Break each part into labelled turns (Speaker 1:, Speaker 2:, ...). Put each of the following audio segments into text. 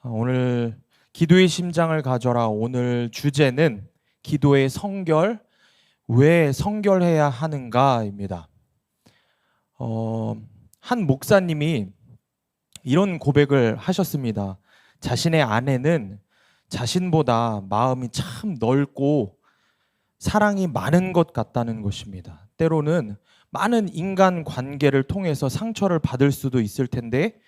Speaker 1: 오늘 기도의 심장을 가져라. 오늘 주제는 기도의 성결, 왜 성결해야 하는가입니다. 한 목사님이 이런 고백을 하셨습니다. 자신의 아내는 자신보다 마음이 참 넓고 사랑이 많은 것 같다는 것입니다. 때로는 많은 인간 관계를 통해서 상처를 받을 수도 있을 텐데,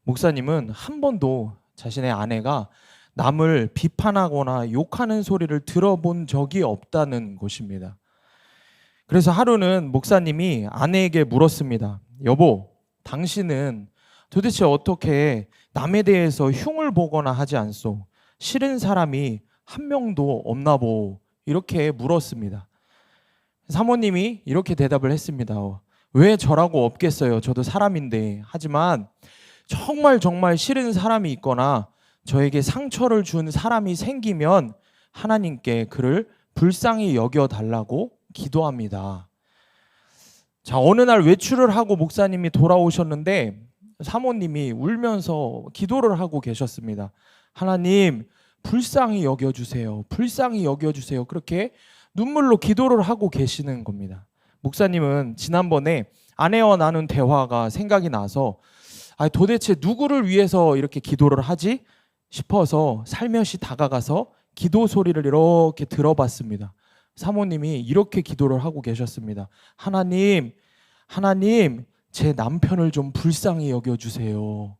Speaker 1: 목사님은 한 번도 자신의 아내가 남을 비판하거나 욕하는 소리를 들어본 적이 없다는 것입니다. 그래서 하루는 목사님이 아내에게 물었습니다. 여보, 당신은 도대체 어떻게 남에 대해서 흉을 보거나 하지 않소? 싫은 사람이 한 명도 없나 보. 이렇게 물었습니다. 사모님이 이렇게 대답을 했습니다. 왜 저라고 없겠어요? 저도 사람인데. 하지만 정말 싫은 사람이 있거나 저에게 상처를 준 사람이 생기면 하나님께 그를 불쌍히 여겨달라고 기도합니다. 자, 어느 날 외출을 하고 목사님이 돌아오셨는데 사모님이 울면서 기도를 하고 계셨습니다. 하나님, 불쌍히 여겨주세요. 불쌍히 여겨주세요. 그렇게 눈물로 기도를 하고 계시는 겁니다. 목사님은 지난번에 아내와 나눈 대화가 생각이 나서 도대체 누구를 위해서 이렇게 기도를 하지 싶어서 살며시 다가가서 기도 소리를 이렇게 들어봤습니다. 사모님이 이렇게 기도를 하고 계셨습니다. 하나님, 제 남편을 좀 불쌍히 여겨주세요.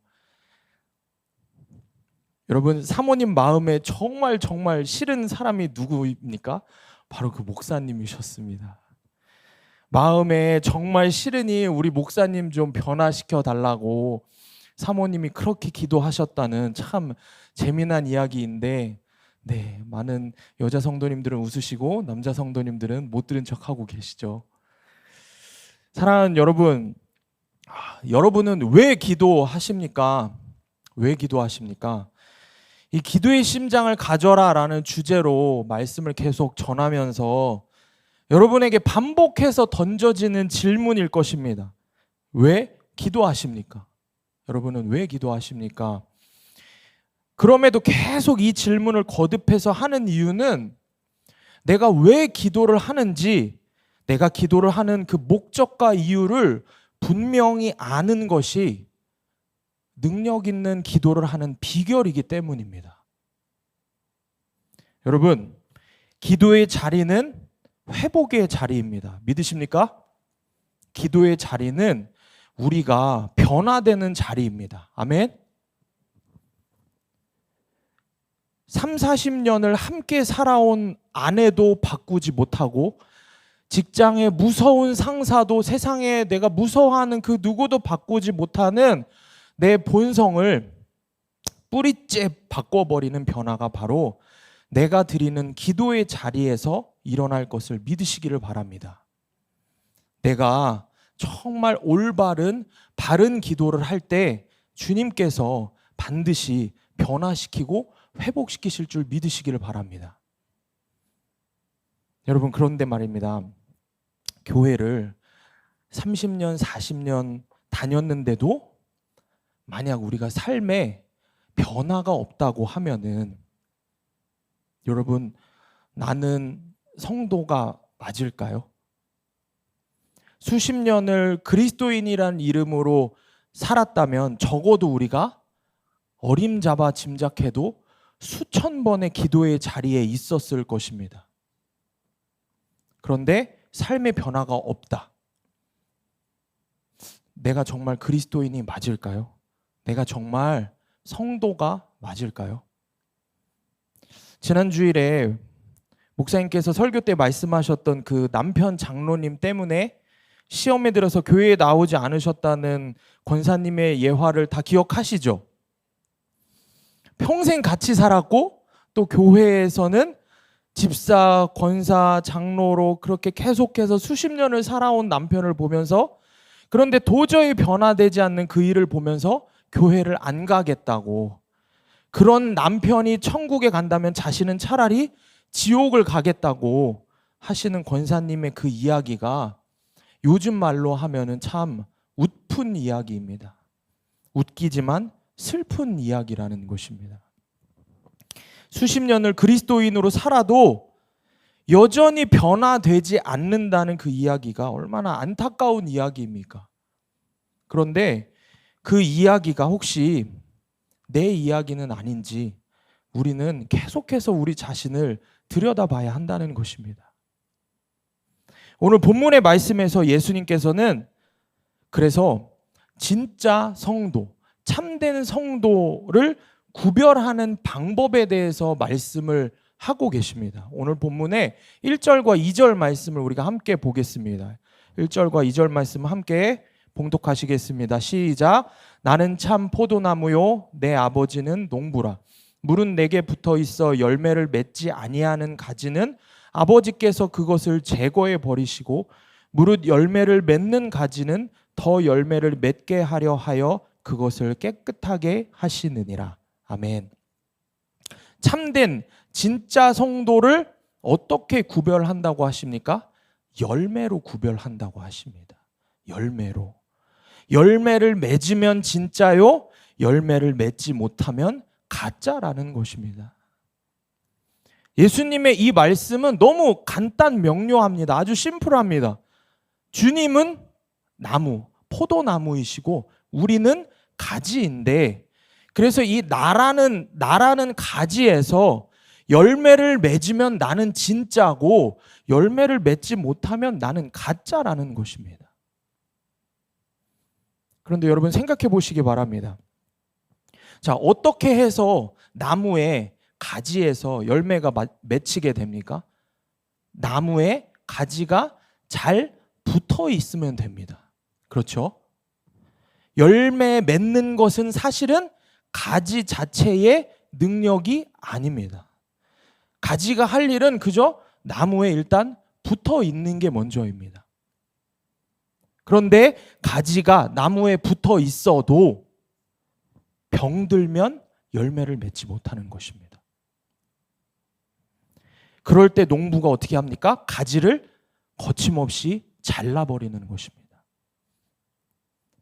Speaker 1: 여러분, 사모님 마음에 정말 싫은 사람이 누구입니까? 바로 그 목사님이셨습니다. 마음에 정말 싫으니 우리 목사님 좀 변화시켜 달라고 사모님이 그렇게 기도하셨다는 참 재미난 이야기인데, 많은 여자 성도님들은 웃으시고 남자 성도님들은 못 들은 척하고 계시죠. 사랑하는 여러분, 여러분은 왜 기도하십니까? 왜 기도하십니까? 이 기도의 심장을 가져라 라는 주제로 말씀을 계속 전하면서 여러분에게 반복해서 던져지는 질문일 것입니다. 왜 기도하십니까? 여러분은 왜 기도하십니까? 그럼에도 계속 이 질문을 거듭해서 하는 이유는 내가 왜 기도를 하는지, 내가 기도를 하는 그 목적과 이유를 분명히 아는 것이 능력 있는 기도를 하는 비결이기 때문입니다. 여러분, 기도의 자리는 회복의 자리입니다. 믿으십니까? 기도의 자리는 우리가 변화되는 자리입니다. 아멘? 30-40년을 함께 살아온 아내도 바꾸지 못하고 직장의 무서운 상사도 세상에 내가 무서워하는 그 누구도 바꾸지 못하는 내 본성을 뿌리째 바꿔버리는 변화가 바로 내가 드리는 기도의 자리에서 일어날 것을 믿으시기를 바랍니다. 내가 정말 올바른 바른 기도를 할 때 주님께서 반드시 변화시키고 회복시키실 줄 믿으시기를 바랍니다. 여러분, 그런데 말입니다. 교회를 30년, 40년 다녔는데도 만약 우리가 삶에 변화가 없다고 하면은 여러분, 나는 성도가 맞을까요? 수십 년을 그리스도인이란 이름으로 살았다면 적어도 우리가 어림잡아 짐작해도 수천 번의 기도의 자리에 있었을 것입니다. 그런데 삶의 변화가 없다. 내가 정말 그리스도인이 맞을까요? 내가 정말 성도가 맞을까요? 지난 주일에 목사님께서 설교 때 말씀하셨던 그 남편 장로님 때문에 시험에 들어서 교회에 나오지 않으셨다는 권사님의 예화를 다 기억하시죠? 평생 같이 살았고 또 교회에서는 집사, 권사, 장로로 그렇게 계속해서 수십 년을 살아온 남편을 보면서, 그런데 도저히 변화되지 않는 그 일을 보면서 교회를 안 가겠다고, 그런 남편이 천국에 간다면 자신은 차라리 지옥을 가겠다고 하시는 권사님의 그 이야기가 요즘 말로 하면은 참 웃픈 이야기입니다. 웃기지만 슬픈 이야기라는 것입니다. 수십 년을 그리스도인으로 살아도 여전히 변화되지 않는다는 그 이야기가 얼마나 안타까운 이야기입니까? 그런데 그 이야기가 혹시 내 이야기는 아닌지 우리는 계속해서 우리 자신을 들여다봐야 한다는 것입니다. 오늘 본문의 말씀에서 예수님께서는 그래서 진짜 성도, 참된 성도를 구별하는 방법에 대해서 말씀을 하고 계십니다. 오늘 본문의 1절과 2절 말씀을 우리가 함께 보겠습니다. 1절과 2절 말씀 함께 봉독하시겠습니다. 시작. 나는 참 포도나무요 내 아버지는 농부라. 물은 내게 붙어 있어 열매를 맺지 아니하는 가지는 아버지께서 그것을 제거해 버리시고 무릇 열매를 맺는 가지는 더 열매를 맺게 하려 하여 그것을 깨끗하게 하시느니라. 아멘. 참된 진짜 성도를 어떻게 구별한다고 하십니까? 열매로 구별한다고 하십니다. 열매로. 열매를 맺으면 진짜요, 열매를 맺지 못하면 가짜라는 것입니다. 예수님의 이 말씀은 너무 간단 명료합니다. 아주 심플합니다. 주님은 나무, 포도나무이시고 우리는 가지인데, 그래서 이 나라는 가지에서 열매를 맺으면 나는 진짜고 열매를 맺지 못하면 나는 가짜라는 것입니다. 그런데 여러분 생각해 보시기 바랍니다. 자, 어떻게 해서 나무의 가지에서 열매가 맺히게 됩니까? 나무에 가지가 잘 붙어 있으면 됩니다. 그렇죠? 열매 맺는 것은 사실은 가지 자체의 능력이 아닙니다. 가지가 할 일은 그저 나무에 일단 붙어 있는 게 먼저입니다. 그런데 가지가 나무에 붙어 있어도 병들면 열매를 맺지 못하는 것입니다. 그럴 때 농부가 어떻게 합니까? 가지를 거침없이 잘라버리는 것입니다.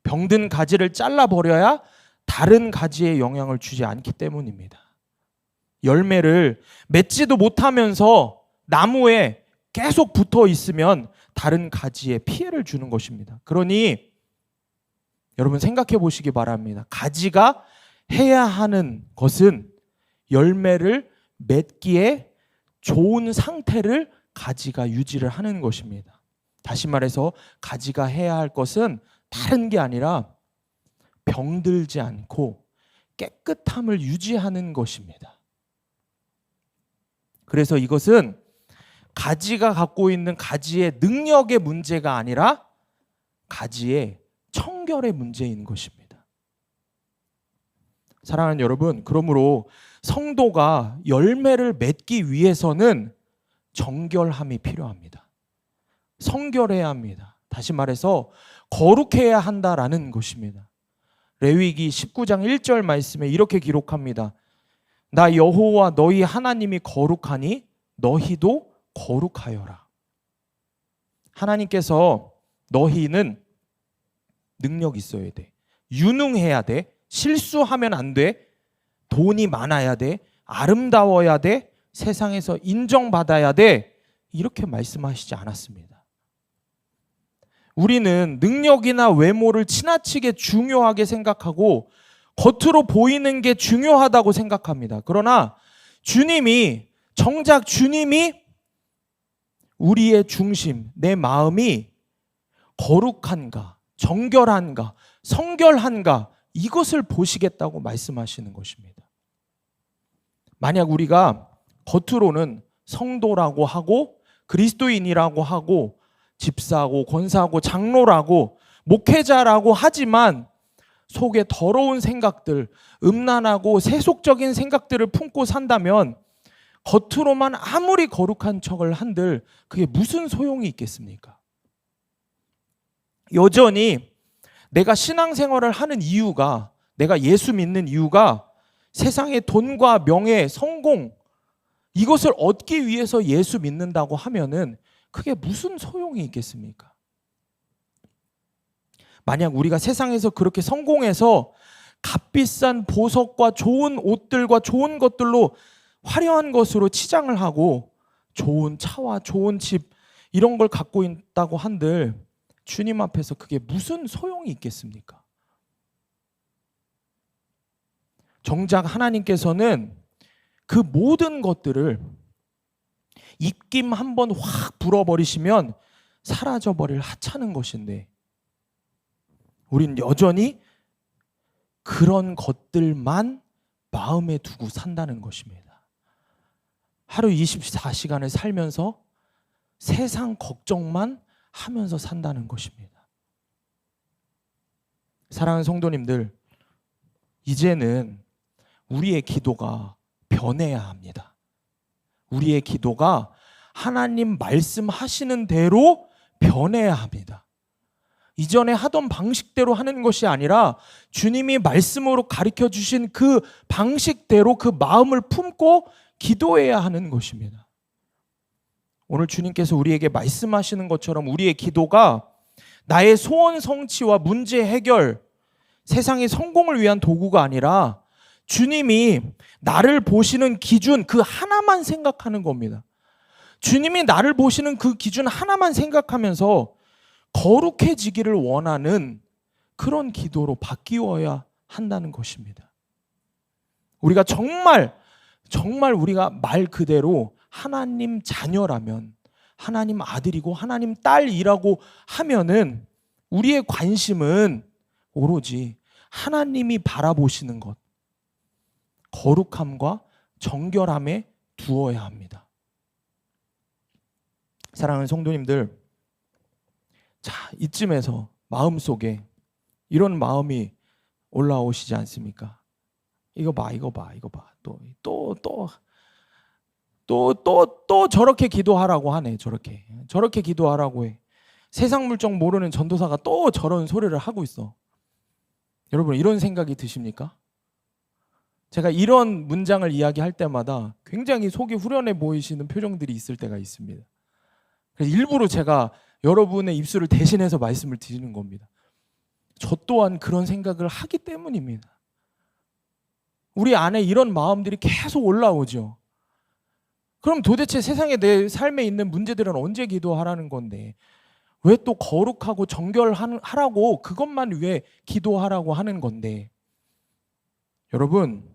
Speaker 1: 병든 가지를 잘라버려야 다른 가지에 영향을 주지 않기 때문입니다. 열매를 맺지도 못하면서 나무에 계속 붙어 있으면 다른 가지에 피해를 주는 것입니다. 그러니 여러분 생각해 보시기 바랍니다. 가지가 해야 하는 것은 열매를 맺기에 좋은 상태를 가지가 유지를 하는 것입니다. 다시 말해서 가지가 해야 할 것은 다른 게 아니라 병들지 않고 깨끗함을 유지하는 것입니다. 그래서 이것은 가지가 갖고 있는 가지의 능력의 문제가 아니라 가지의 청결의 문제인 것입니다. 사랑하는 여러분, 그러므로 성도가 열매를 맺기 위해서는 정결함이 필요합니다. 성결해야 합니다. 다시 말해서 거룩해야 한다라는 것입니다. 레위기 19장 1절 말씀에 이렇게 기록합니다. 나 여호와 너희 하나님이 거룩하니 너희도 거룩하여라. 하나님께서 너희는 능력 있어야 돼. 유능해야 돼. 실수하면 안 돼. 돈이 많아야 돼. 아름다워야 돼. 세상에서 인정받아야 돼. 이렇게 말씀하시지 않았습니다. 우리는 능력이나 외모를 지나치게 중요하게 생각하고 겉으로 보이는 게 중요하다고 생각합니다. 그러나 정작 주님이 우리의 중심, 내 마음이 거룩한가, 정결한가, 성결한가, 이것을 보시겠다고 말씀하시는 것입니다. 만약 우리가 겉으로는 성도라고 하고 그리스도인이라고 하고 집사고 권사고 장로라고 목회자라고 하지만 속에 더러운 생각들, 음란하고 세속적인 생각들을 품고 산다면 겉으로만 아무리 거룩한 척을 한들 그게 무슨 소용이 있겠습니까? 여전히 내가 신앙생활을 하는 이유가, 내가 예수 믿는 이유가 세상의 돈과 명예, 성공, 이것을 얻기 위해서 예수 믿는다고 하면은 그게 무슨 소용이 있겠습니까? 만약 우리가 세상에서 그렇게 성공해서 값비싼 보석과 좋은 옷들과 좋은 것들로 화려한 것으로 치장을 하고 좋은 차와 좋은 집 이런 걸 갖고 있다고 한들 주님 앞에서 그게 무슨 소용이 있겠습니까? 정작 하나님께서는 그 모든 것들을 입김 한번 확 불어버리시면 사라져버릴 하찮은 것인데 우린 여전히 그런 것들만 마음에 두고 산다는 것입니다. 하루 24시간을 살면서 세상 걱정만 하면서 산다는 것입니다. 사랑하는 성도님들, 이제는 우리의 기도가 변해야 합니다. 우리의 기도가 하나님 말씀하시는 대로 변해야 합니다. 이전에 하던 방식대로 하는 것이 아니라 주님이 말씀으로 가르쳐 주신 그 방식대로 그 마음을 품고 기도해야 하는 것입니다. 오늘 주님께서 우리에게 말씀하시는 것처럼 우리의 기도가 나의 소원 성취와 문제 해결, 세상의 성공을 위한 도구가 아니라 주님이 나를 보시는 기준 그 하나만 생각하는 겁니다. 주님이 나를 보시는 그 기준 하나만 생각하면서 거룩해지기를 원하는 그런 기도로 바뀌어야 한다는 것입니다. 우리가 정말 우리가 말 그대로 하나님 자녀라면, 하나님 아들이고 하나님 딸이라고 하면은 우리의 관심은 오로지 하나님이 바라보시는 것, 거룩함과 정결함에 두어야 합니다. 사랑하는 성도님들, 자, 이쯤에서 마음속에 이런 마음이 올라오시지 않습니까? 이거 봐. 또 저렇게 기도하라고 하네. 저렇게 기도하라고 해. 세상 물정 모르는 전도사가 또 저런 소리를 하고 있어. 여러분, 이런 생각이 드십니까? 제가 이런 문장을 이야기할 때마다 굉장히 속이 후련해 보이시는 표정들이 있을 때가 있습니다. 그래서 일부러 제가 여러분의 입술을 대신해서 말씀을 드리는 겁니다. 저 또한 그런 생각을 하기 때문입니다. 우리 안에 이런 마음들이 계속 올라오죠. 그럼 도대체 세상에 내 삶에 있는 문제들은 언제 기도하라는 건데 왜 또 거룩하고 정결하라고 그것만 위해 기도하라고 하는 건데, 여러분,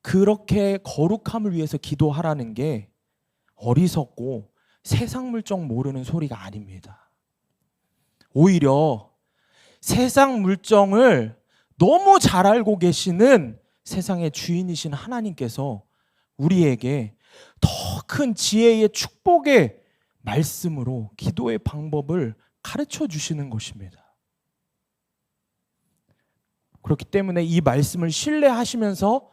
Speaker 1: 그렇게 거룩함을 위해서 기도하라는 게 어리석고 세상 물정 모르는 소리가 아닙니다. 오히려 세상 물정을 너무 잘 알고 계시는 세상의 주인이신 하나님께서 우리에게 더 큰 지혜의 축복의 말씀으로 기도의 방법을 가르쳐 주시는 것입니다. 그렇기 때문에 이 말씀을 신뢰하시면서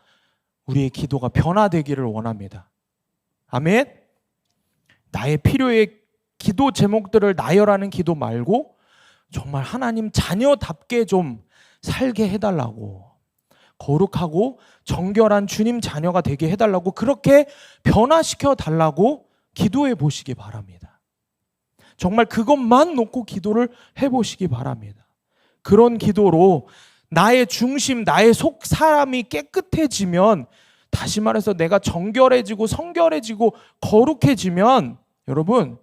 Speaker 1: 우리의 기도가 변화되기를 원합니다. 아멘. 나의 필요의 기도 제목들을 나열하는 기도 말고 정말 하나님 자녀답게 좀 살게 해달라고, 거룩하고 정결한 주님 자녀가 되게 해달라고, 그렇게 변화시켜 달라고 기도해 보시기 바랍니다. 정말 그것만 놓고 기도를 해보시기 바랍니다. 그런 기도로 나의 중심, 나의 속 사람이 깨끗해지면, 다시 말해서 내가 정결해지고 성결해지고 거룩해지면, 여러분,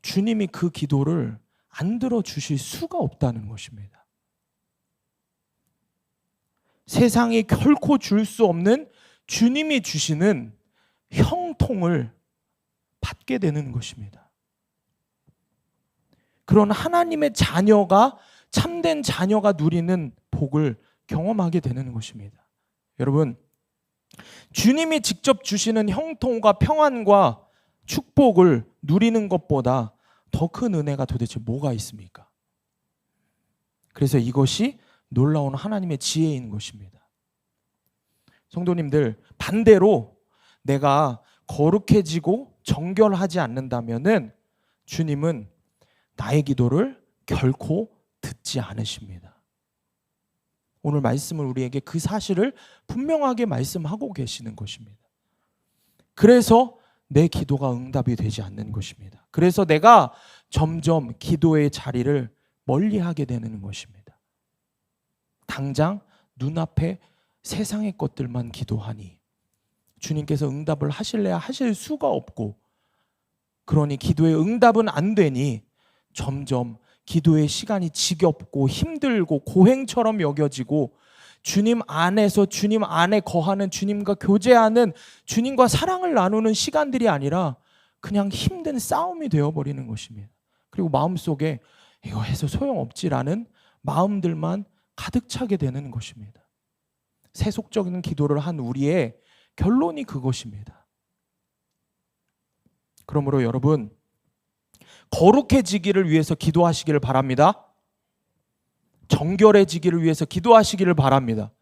Speaker 1: 주님이 그 기도를 안 들어주실 수가 없다는 것입니다. 세상이 결코 줄 수 없는 주님이 주시는 형통을 받게 되는 것입니다. 그런 하나님의 자녀가, 참된 자녀가 누리는 복을 경험하게 되는 것입니다. 여러분, 주님이 직접 주시는 형통과 평안과 축복을 누리는 것보다 더 큰 은혜가 도대체 뭐가 있습니까? 그래서 이것이 놀라운 하나님의 지혜인 것입니다. 성도님들, 반대로 내가 거룩해지고 정결하지 않는다면은 주님은 나의 기도를 결코 듣지 않으십니다. 오늘 말씀을 우리에게 그 사실을 분명하게 말씀하고 계시는 것입니다. 그래서 내 기도가 응답이 되지 않는 것입니다. 그래서 내가 점점 기도의 자리를 멀리하게 되는 것입니다. 당장 눈앞에 세상의 것들만 기도하니 주님께서 응답을 하실래야 하실 수가 없고, 그러니 기도의 응답은 안 되니 점점 기도의 시간이 지겹고 힘들고 고행처럼 여겨지고, 주님 안에서 주님 안에 거하는, 주님과 교제하는, 주님과 사랑을 나누는 시간들이 아니라 그냥 힘든 싸움이 되어버리는 것입니다. 그리고 마음속에 이거 해서 소용없지라는 마음들만 가득 차게 되는 것입니다. 세속적인 기도를 한 우리의 결론이 그것입니다. 그러므로 여러분, 거룩해지기를 위해서 기도하시기를 바랍니다. 정결해지기를 위해서 기도하시기를 바랍니다.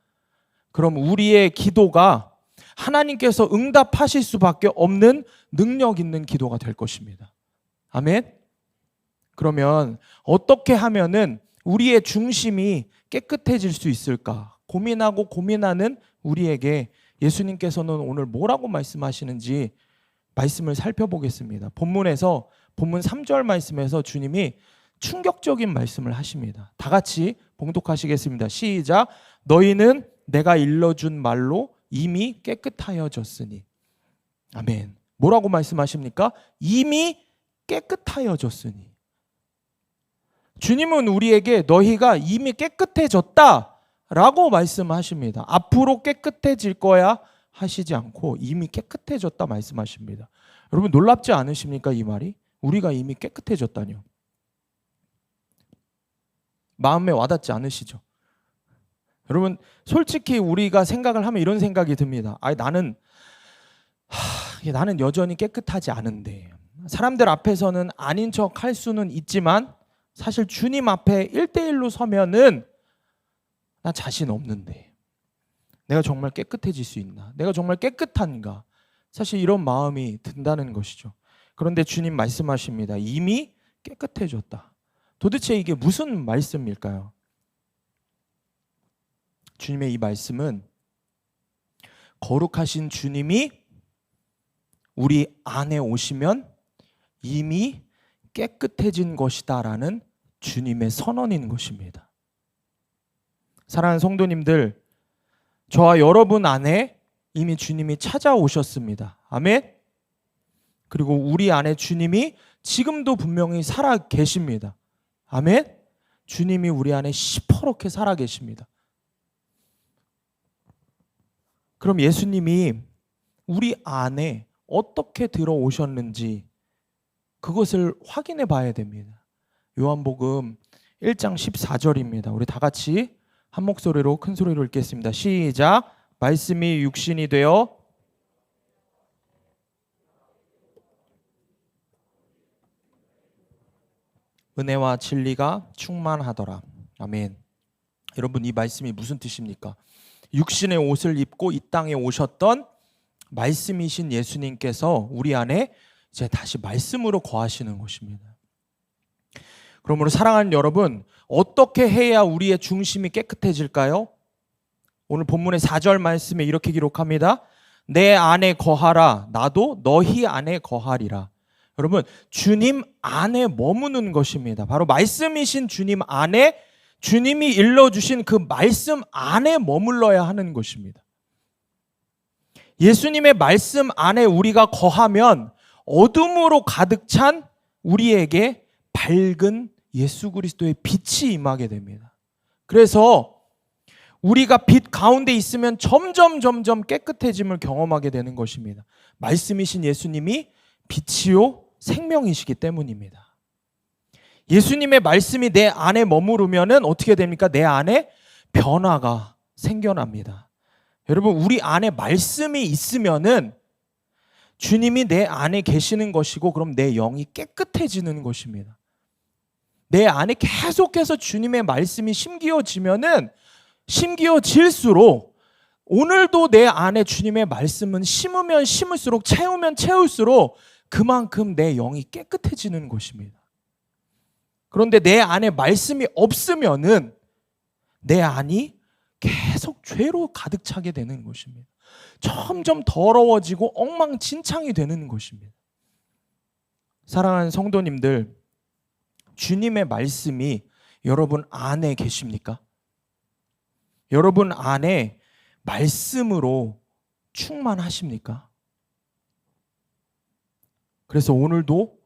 Speaker 1: 그럼 우리의 기도가 하나님께서 응답하실 수밖에 없는 능력 있는 기도가 될 것입니다. 아멘. 그러면 어떻게 하면은 우리의 중심이 깨끗해질 수 있을까? 고민하고 고민하는 우리에게 예수님께서는 오늘 뭐라고 말씀하시는지 말씀을 살펴보겠습니다. 본문에서 본문 3절 말씀에서 주님이 충격적인 말씀을 하십니다. 다 같이 봉독하시겠습니다. 시작. 너희는 내가 일러준 말로 이미 깨끗하여졌으니. 아멘. 뭐라고 말씀하십니까? 이미 깨끗하여졌으니. 주님은 우리에게 너희가 이미 깨끗해졌다라고 말씀하십니다. 앞으로 깨끗해질 거야 하시지 않고 이미 깨끗해졌다 말씀하십니다. 여러분 놀랍지 않으십니까? 이 말이? 우리가 이미 깨끗해졌다니요. 마음에 와닿지 않으시죠? 여러분 솔직히 우리가 생각을 하면 이런 생각이 듭니다. 나는 여전히 깨끗하지 않은데, 사람들 앞에서는 아닌 척 할 수는 있지만 사실 주님 앞에 1대1로 서면은 나 자신 없는데 내가 정말 깨끗해질 수 있나? 내가 정말 깨끗한가? 사실 이런 마음이 든다는 것이죠. 그런데 주님 말씀하십니다. 이미 깨끗해졌다. 도대체 이게 무슨 말씀일까요? 주님의 이 말씀은 거룩하신 주님이 우리 안에 오시면 이미 깨끗해진 것이다라는 주님의 선언인 것입니다. 사랑하는 성도님들, 저와 여러분 안에 이미 주님이 찾아오셨습니다. 아멘. 그리고 우리 안에 주님이 지금도 분명히 살아 계십니다. 아멘. 주님이 우리 안에 시퍼렇게 살아 계십니다. 그럼 예수님이 우리 안에 어떻게 들어오셨는지 그것을 확인해 봐야 됩니다. 요한복음 1장 14절입니다. 우리 다 같이 한 목소리로 큰 소리로 읽겠습니다. 시작. 말씀이 육신이 되어 은혜와 진리가 충만하더라. 아멘. 여러분 이 말씀이 무슨 뜻입니까? 육신의 옷을 입고 이 땅에 오셨던 말씀이신 예수님께서 우리 안에 이제 다시 말씀으로 거하시는 것입니다. 그러므로 사랑하는 여러분, 어떻게 해야 우리의 중심이 깨끗해질까요? 오늘 본문의 4절 말씀에 이렇게 기록합니다. 내 안에 거하라, 나도 너희 안에 거하리라. 여러분, 주님 안에 머무는 것입니다. 바로 말씀이신 주님 안에, 주님이 일러주신 그 말씀 안에 머물러야 하는 것입니다. 예수님의 말씀 안에 우리가 거하면 어둠으로 가득 찬 우리에게 밝은 예수 그리스도의 빛이 임하게 됩니다. 그래서 우리가 빛 가운데 있으면 점점 깨끗해짐을 경험하게 되는 것입니다. 말씀이신 예수님이 빛이요 생명이시기 때문입니다. 예수님의 말씀이 내 안에 머무르면은 어떻게 됩니까? 내 안에 변화가 생겨납니다. 여러분, 우리 안에 말씀이 있으면은 주님이 내 안에 계시는 것이고, 그럼 내 영이 깨끗해지는 것입니다. 내 안에 계속해서 주님의 말씀이 심기어지면은 심기어질수록, 오늘도 내 안에 주님의 말씀은 심으면 심을수록, 채우면 채울수록 그만큼 내 영이 깨끗해지는 것입니다. 그런데 내 안에 말씀이 없으면은 내 안이 계속 죄로 가득 차게 되는 것입니다. 점점 더러워지고 엉망진창이 되는 것입니다. 사랑하는 성도님들, 주님의 말씀이 여러분 안에 계십니까? 여러분 안에 말씀으로 충만하십니까? 그래서 오늘도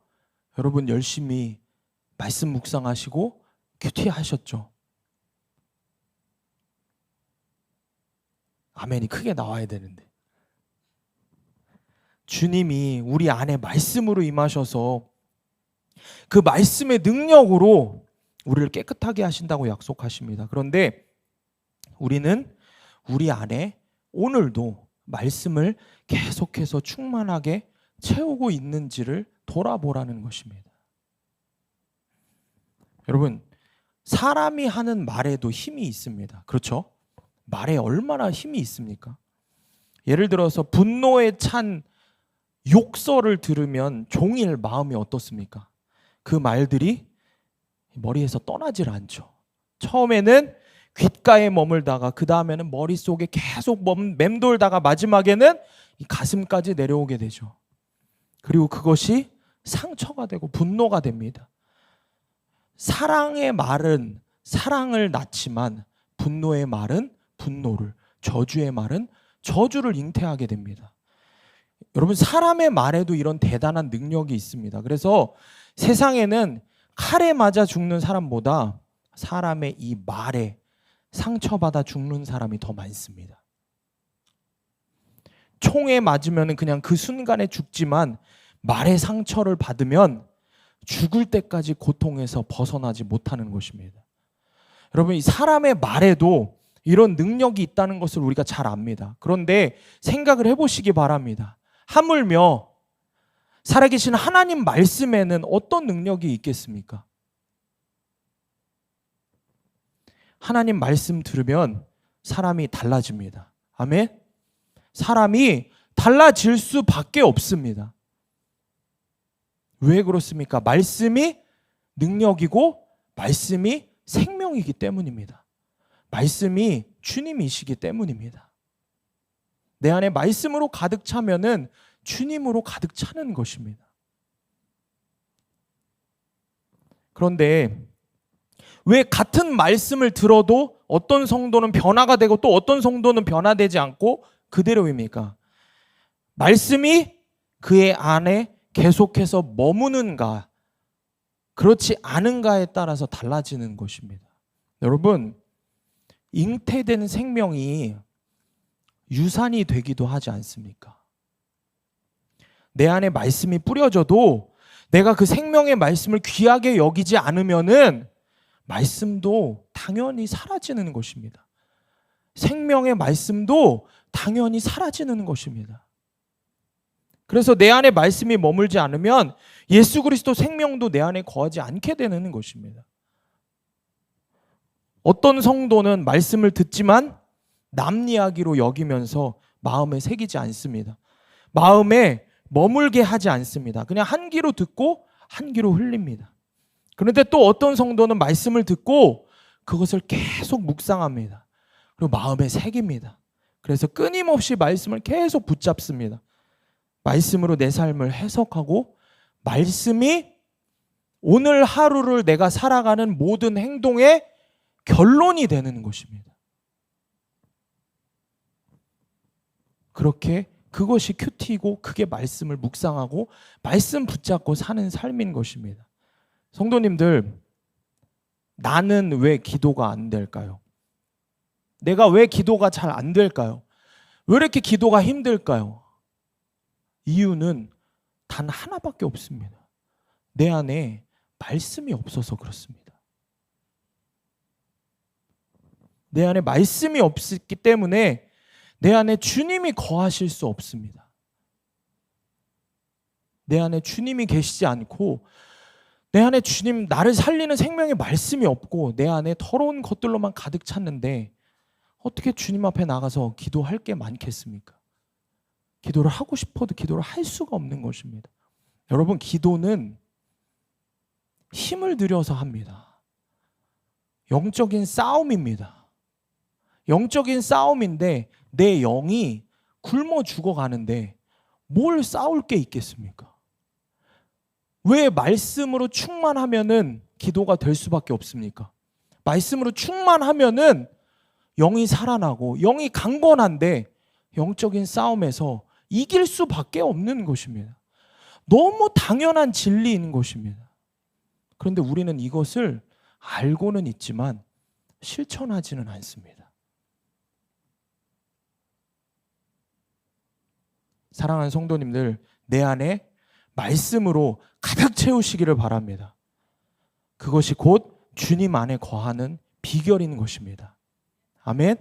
Speaker 1: 여러분 열심히 말씀 묵상하시고 큐티하셨죠? 아멘이 크게 나와야 되는데. 주님이 우리 안에 말씀으로 임하셔서 그 말씀의 능력으로 우리를 깨끗하게 하신다고 약속하십니다. 그런데 우리는 우리 안에 오늘도 말씀을 계속해서 충만하게 채우고 있는지를 돌아보라는 것입니다. 여러분, 사람이 하는 말에도 힘이 있습니다. 그렇죠? 말에 얼마나 힘이 있습니까? 예를 들어서 분노에 찬 욕설을 들으면 종일 마음이 어떻습니까? 그 말들이 머리에서 떠나질 않죠. 처음에는 귓가에 머물다가 그 다음에는 머릿속에 계속 맴돌다가 마지막에는 이 가슴까지 내려오게 되죠. 그리고 그것이 상처가 되고 분노가 됩니다. 사랑의 말은 사랑을 낳지만 분노의 말은 분노를, 저주의 말은 저주를 잉태하게 됩니다. 여러분, 사람의 말에도 이런 대단한 능력이 있습니다. 그래서 세상에는 칼에 맞아 죽는 사람보다 사람의 이 말에 상처받아 죽는 사람이 더 많습니다. 총에 맞으면 그냥 그 순간에 죽지만 말의 상처를 받으면 죽을 때까지 고통에서 벗어나지 못하는 것입니다. 여러분, 이 사람의 말에도 이런 능력이 있다는 것을 우리가 잘 압니다. 그런데 생각을 해보시기 바랍니다. 하물며 살아계신 하나님 말씀에는 어떤 능력이 있겠습니까? 하나님 말씀 들으면 사람이 달라집니다. 아멘? 사람이 달라질 수밖에 없습니다. 왜 그렇습니까? 말씀이 능력이고 말씀이 생명이기 때문입니다. 말씀이 주님이시기 때문입니다. 내 안에 말씀으로 가득 차면은 주님으로 가득 차는 것입니다. 그런데 왜 같은 말씀을 들어도 어떤 성도는 변화가 되고 또 어떤 성도는 변화되지 않고 그대로입니까? 말씀이 그의 안에 계속해서 머무는가, 그렇지 않은가에 따라서 달라지는 것입니다. 여러분, 잉태된 생명이 유산이 되기도 하지 않습니까? 내 안에 말씀이 뿌려져도 내가 그 생명의 말씀을 귀하게 여기지 않으면은 말씀도 당연히 사라지는 것입니다. 생명의 말씀도 당연히 사라지는 것입니다. 그래서 내 안에 말씀이 머물지 않으면 예수 그리스도 생명도 내 안에 거하지 않게 되는 것입니다. 어떤 성도는 말씀을 듣지만 남 이야기로 여기면서 마음에 새기지 않습니다. 마음에 머물게 하지 않습니다. 그냥 한 귀로 듣고 한 귀로 흘립니다. 그런데 또 어떤 성도는 말씀을 듣고 그것을 계속 묵상합니다. 그리고 마음에 새깁니다. 그래서 끊임없이 말씀을 계속 붙잡습니다. 말씀으로 내 삶을 해석하고 말씀이 오늘 하루를 내가 살아가는 모든 행동의 결론이 되는 것입니다. 그렇게 그것이 큐티이고 그게 말씀을 묵상하고 말씀 붙잡고 사는 삶인 것입니다. 성도님들, 나는 왜 기도가 안 될까요? 내가 왜 기도가 잘 안 될까요? 왜 이렇게 기도가 힘들까요? 이유는 단 하나밖에 없습니다. 내 안에 말씀이 없어서 그렇습니다. 내 안에 말씀이 없기 때문에 내 안에 주님이 거하실 수 없습니다. 내 안에 주님이 계시지 않고 내 안에 주님, 나를 살리는 생명의 말씀이 없고 내 안에 더러운 것들로만 가득 찼는데 어떻게 주님 앞에 나가서 기도할 게 많겠습니까? 기도를 하고 싶어도 기도를 할 수가 없는 것입니다. 여러분, 기도는 힘을 들여서 합니다. 영적인 싸움입니다. 영적인 싸움인데 내 영이 굶어 죽어가는데 뭘 싸울 게 있겠습니까? 왜 말씀으로 충만하면은 기도가 될 수밖에 없습니까? 말씀으로 충만하면은 영이 살아나고 영이 강건한데 영적인 싸움에서 이길 수밖에 없는 것입니다. 너무 당연한 진리인 것입니다. 그런데 우리는 이것을 알고는 있지만 실천하지는 않습니다. 사랑하는 성도님들, 내 안에 말씀으로 가득 채우시기를 바랍니다. 그것이 곧 주님 안에 거하는 비결인 것입니다. 아멘.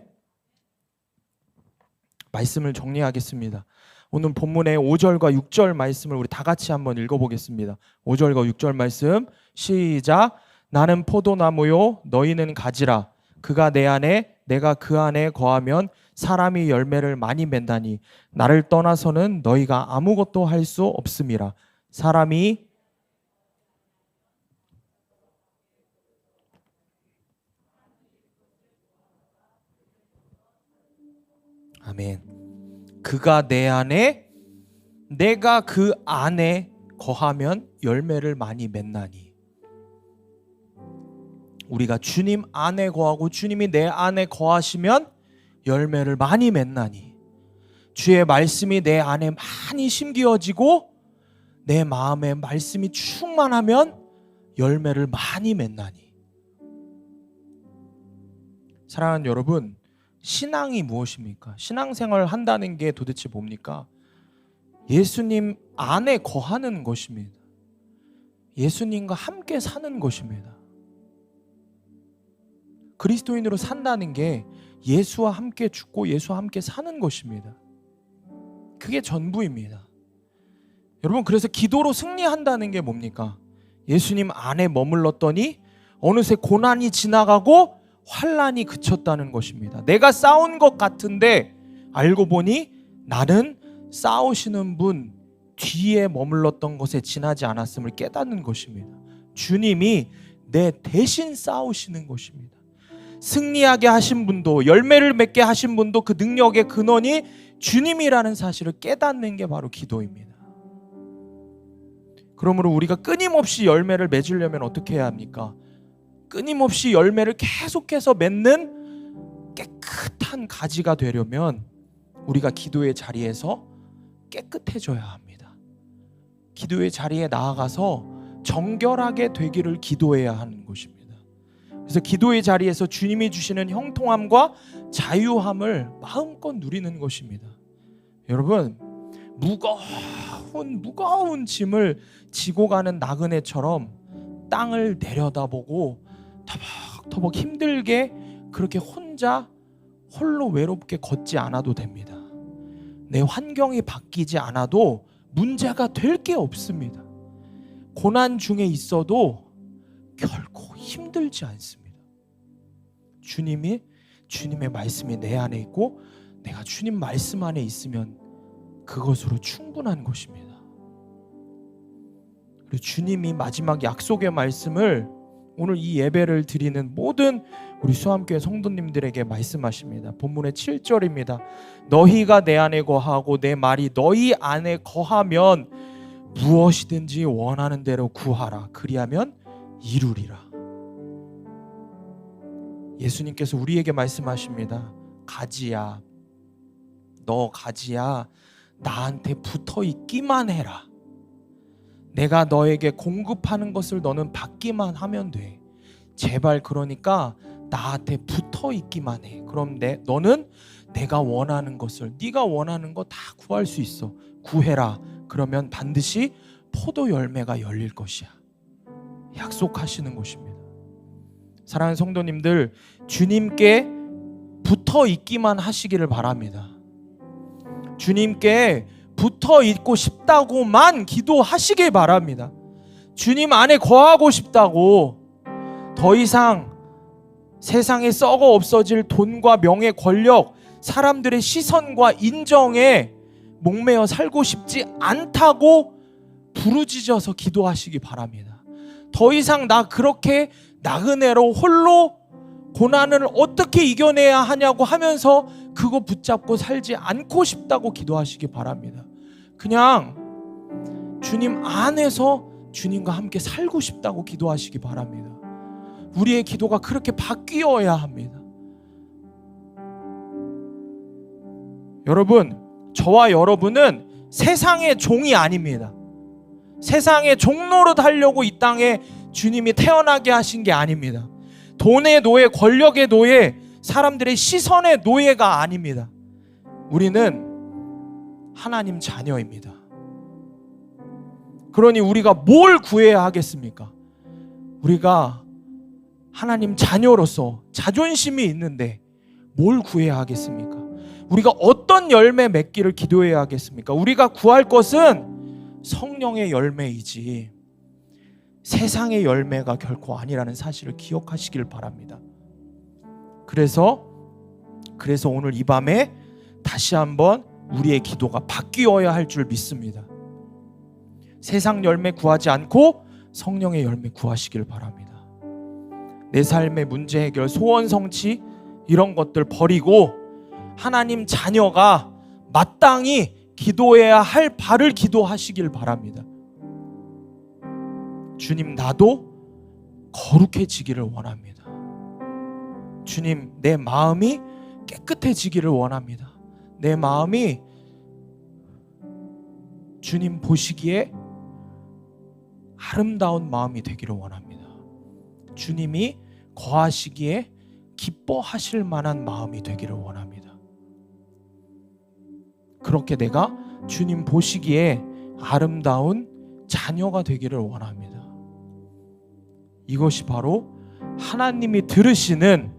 Speaker 1: 말씀을 정리하겠습니다. 오늘 본문의 5절과 6절 말씀을 우리 다 같이 한번 읽어보겠습니다. 5절과 6절 말씀 시작. 나는 포도나무요 너희는 가지라. 그가 내 안에 내가 그 안에 거하면 사람이 열매를 많이 맺나니 나를 떠나서는 너희가 아무것도 할 수 없음이라. 사람이 아멘. 그가 내 안에 내가 그 안에 거하면 열매를 많이 맺나니. 우리가 주님 안에 거하고 주님이 내 안에 거하시면 열매를 많이 맺나니. 주의 말씀이 내 안에 많이 심기어지고 내 마음에 말씀이 충만하면 열매를 많이 맺나니. 사랑하는 여러분, 신앙이 무엇입니까? 신앙생활을 한다는 게 도대체 뭡니까? 예수님 안에 거하는 것입니다. 예수님과 함께 사는 것입니다. 그리스도인으로 산다는 게 예수와 함께 죽고 예수와 함께 사는 것입니다. 그게 전부입니다. 여러분, 그래서 기도로 승리한다는 게 뭡니까? 예수님 안에 머물렀더니 어느새 고난이 지나가고 환난이 그쳤다는 것입니다. 내가 싸운 것 같은데 알고 보니 나는 싸우시는 분 뒤에 머물렀던 것에 지나지 않았음을 깨닫는 것입니다. 주님이 내 대신 싸우시는 것입니다. 승리하게 하신 분도 열매를 맺게 하신 분도 그 능력의 근원이 주님이라는 사실을 깨닫는 게 바로 기도입니다. 그러므로 우리가 끊임없이 열매를 맺으려면 어떻게 해야 합니까? 끊임없이 열매를 계속해서 맺는 깨끗한 가지가 되려면 우리가 기도의 자리에서 깨끗해져야 합니다. 기도의 자리에 나아가서 정결하게 되기를 기도해야 하는 것입니다. 그래서 기도의 자리에서 주님이 주시는 형통함과 자유함을 마음껏 누리는 것입니다. 여러분, 무거운 짐을 지고 가는 나그네처럼 땅을 내려다보고 터벅터벅 힘들게 그렇게 홀로 외롭게 걷지 않아도 됩니다. 내 환경이 바뀌지 않아도 문제가 될 게 없습니다. 고난 중에 있어도 결코 힘들지 않습니다. 주님의 말씀이 내 안에 있고 내가 주님 말씀 안에 있으면 그것으로 충분한 것입니다. 그리고 주님이 마지막 약속의 말씀을 오늘 이 예배를 드리는 모든 우리 수함교회 성도님들에게 말씀하십니다. 본문의 7절입니다. 너희가 내 안에 거하고 내 말이 너희 안에 거하면 무엇이든지 원하는 대로 구하라. 그리하면 이루리라. 예수님께서 우리에게 말씀하십니다. 가지야, 너 가지야, 나한테 붙어 있기만 해라. 내가 너에게 공급하는 것을 너는 받기만 하면 돼. 제발 그러니까 나한테 붙어 있기만 해. 그럼 너는 내가 원하는 것을, 네가 원하는 거 다 구할 수 있어. 구해라. 그러면 반드시 포도 열매가 열릴 것이야. 약속하시는 것입니다. 사랑하는 성도님들, 주님께 붙어 있기만 하시기를 바랍니다. 주님께 붙어 있고 싶다고만 기도하시길 바랍니다. 주님 안에 거하고 싶다고, 더 이상 세상에 썩어 없어질 돈과 명예, 권력, 사람들의 시선과 인정에 목매어 살고 싶지 않다고 부르짖어서 기도하시기 바랍니다. 더 이상 나 그렇게 나그네로 홀로 고난을 어떻게 이겨내야 하냐고 하면서 그거 붙잡고 살지 않고 싶다고 기도하시기 바랍니다. 그냥 주님 안에서 주님과 함께 살고 싶다고 기도하시기 바랍니다. 우리의 기도가 그렇게 바뀌어야 합니다. 여러분, 저와 여러분은 세상의 종이 아닙니다. 세상의 종노릇 하려고 이 땅에 주님이 태어나게 하신 게 아닙니다. 돈의 노예, 권력의 노예, 사람들의 시선의 노예가 아닙니다. 우리는 하나님 자녀입니다. 그러니 우리가 뭘 구해야 하겠습니까? 우리가 하나님 자녀로서 자존심이 있는데 뭘 구해야 하겠습니까? 우리가 어떤 열매 맺기를 기도해야 하겠습니까? 우리가 구할 것은 성령의 열매이지 세상의 열매가 결코 아니라는 사실을 기억하시길 바랍니다. 그래서 오늘 이 밤에 다시 한번 우리의 기도가 바뀌어야 할 줄 믿습니다. 세상 열매 구하지 않고 성령의 열매 구하시길 바랍니다. 내 삶의 문제 해결, 소원 성취 이런 것들 버리고 하나님 자녀가 마땅히 기도해야 할 바를 기도하시길 바랍니다. 주님, 나도 거룩해지기를 원합니다. 주님, 내 마음이 깨끗해지기를 원합니다. 내 마음이 주님 보시기에 아름다운 마음이 되기를 원합니다. 주님이 거하시기에 기뻐하실 만한 마음이 되기를 원합니다. 그렇게 내가 주님 보시기에 아름다운 자녀가 되기를 원합니다. 이것이 바로 하나님이 들으시는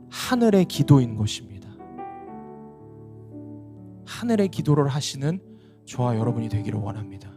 Speaker 1: 하늘의 기도인 것입니다. 하늘의 기도를 하시는 저와 여러분이 되기를 원합니다.